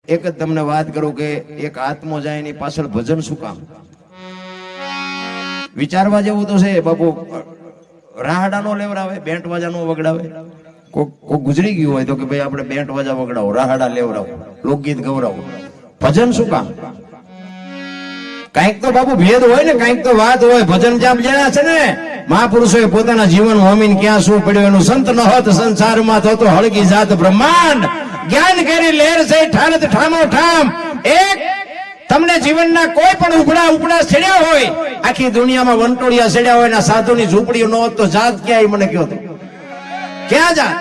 એક જ તમને વાત કરું કે એક આત્મો જાય એની પાછળ ભજન શું કામ? વિચારવા જેવું તો છે બાપુ. રાહડા નો લેવરાવે, બેન્ટ વાજા નો વગડાવે. કોઈ ગુજરી ગયું હોય તો કે ભાઈ આપણે બેન્ટ વાજા વગડાવો, રાહડા લેવરાવો, લોકગીત ગવરાવો. ભજન શું કામ? કઈક તો બાપુ ભેદ હોય ને, કઈક તો વાત હોય. ભજન જાપ જેના છે ને મહાપુરુષોએ પોતાના જીવન હોમીને ક્યાં શું પડ્યું એનું સંત ન હોત સંસારમાં થતો હળગી જાત બ્રહ્માંડ. જ્ઞાન કરી લેર છે ઠાનત ઠામો ઠામ. એક તમને જીવનના કોઈ પણ ઉપડા છેડ્યા હોય, આખી દુનિયામાં વંટોળિયા છેડ્યા હોય, સાધુની ઝૂંપડીઓ ન હોત તો જાત ક્યાંય મને કહો તો ક્યાં જાત?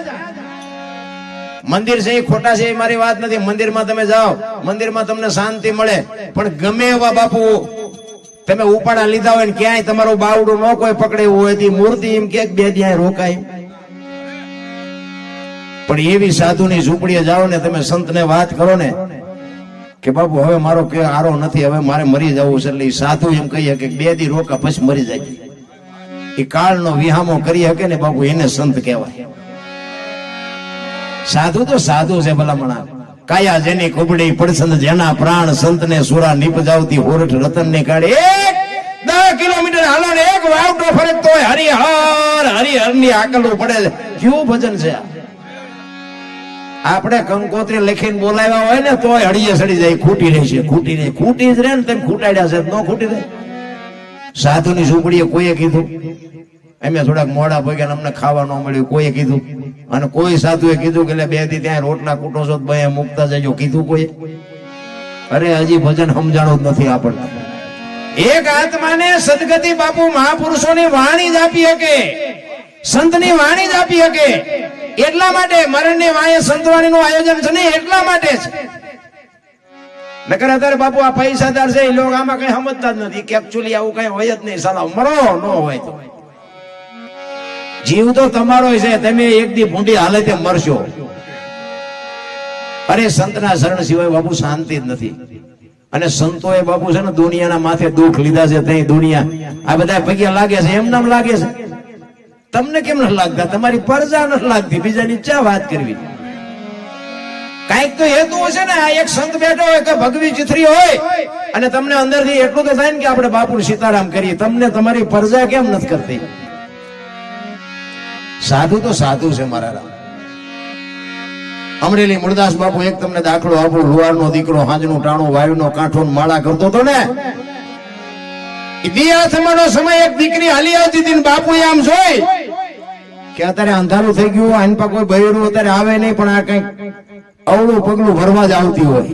મંદિર છે એ ખોટા છે એ મારી વાત નથી. મંદિરમાં તમે જાઓ, મંદિરમાં તમને શાંતિ મળે, પણ ગમે એવા બાપુ તમે ઉપાડા લીધા હોય ને ક્યાંય તમારું બાવડું ન કોઈ પકડે એવું હોય તો મૂર્તિ એમ કે બે ત્યાં રોકાય. પણ એવી સાધુની ઝૂંપડીએ જાઓ ને તમે, સંતને વાત કરો ને કે બાપુ હવે મારો કે આરો નથી, હવે મારે મરી જવું છે, એટલે સાધુ એમ કહીએ કે બે દી રોકા પછી મરી જાય. એ કાળનો વિહામો કરી શકે ને બાપુ, એને સંત કહેવાય. સાધુ તો સાધુ છે ભલામણા. કાયા જેની કુબડી પડસંદ જેના પ્રાણ, સંતને સુરા નીપજાવતી હોરઠ રતન ને કાઢે. 10 કિલોમીટર હાલો ને એક વાવટો ફરક તો હરિહર ની આકલો પડે. કેવું ભજન છે આ? આપણે કંકોત્રી લખીને બોલાવ્યા હોય ને તોય હળીએ સડી જાય. ખૂટી રહેશે, ખૂટી જ રહે ને. તેમ ખૂટાડ્યા છે ન ખૂટી રહે. સાધુની ઝૂંપડીએ કોઈએ કીધું અમે થોડાક મોડા ભગ્યા અમને ખાવા ન મળ્યું, કોઈએ કીધું? અને કોઈ સાધુએ કીધું કે બે દી ત્યાં રોટલા કૂટો છો બે મુકતા જજો, કીધું કોઈ? અરે હજી ભજન સમજાણું જ નથી આપણને. એક આત્માને સદગતિ બાપુ મહાપુરુષોની વાણી જ આપી શકે, સંતની વાણી જ આપી શકે. એટલા માટે મરણની વાયે સંતવાણીનું આયોજન છે ને, એટલા માટે જ. નકર અત્યારે બાપુ આ પૈસાદાર છે એ લોકો આમાં કઈ સમજતા જ નથી કે એકચ્યુઅલી આવું કઈ હોય જ નહીં. સાલા મરો ન હોય તો જીવ તો તમારો છે, તમે એક દી ભૂંડી હાલતે મરશો. અરે સંતના શરણ સિવાય બાપુ શાંતિ જ નથી. અને સંતોએ બાપુ છે ને દુનિયાના માથે દુઃખ લીધા છે. ત્યાં દુનિયા આ બધા પૈયા લાગે છે, એમ નામ લાગે છે. તમને કેમ નથી લાગતા? તમારી પરજા નથી લાગતી. બીજાની ચા વાત કરવી? કઈક તો હેતુ હશે ને. આ એક સંત બેઠો હોય કે ભગવી ચિત્રી હોય અને તમને અંદરથી એટલું તો થાય ને કે આપણે બાપુ સીતારામ કરીએ. તમને તમારી પરજા કેમ નથી કરતી? સાધુ તો સાધુ છે મારા રામ. અમરેલી મુરદાસ બાપુ એક તમને દાખલો આપો. લુહારનો દીકરો હાંજનું ટાણું વાયુનો કાંઠો માળા કરતો હતો ને, દિયાથમાનો સમય એક દીકરી હાલી આવતી હતી ને બાપુ આમ જોઈ કે અત્યારે અંધારું થઈ ગયું, આન પા કોઈ બૈરું અત્યારે આવે નહીં, પણ આ કઈક અવળું પગલું ભરવા જ આવતી હોય.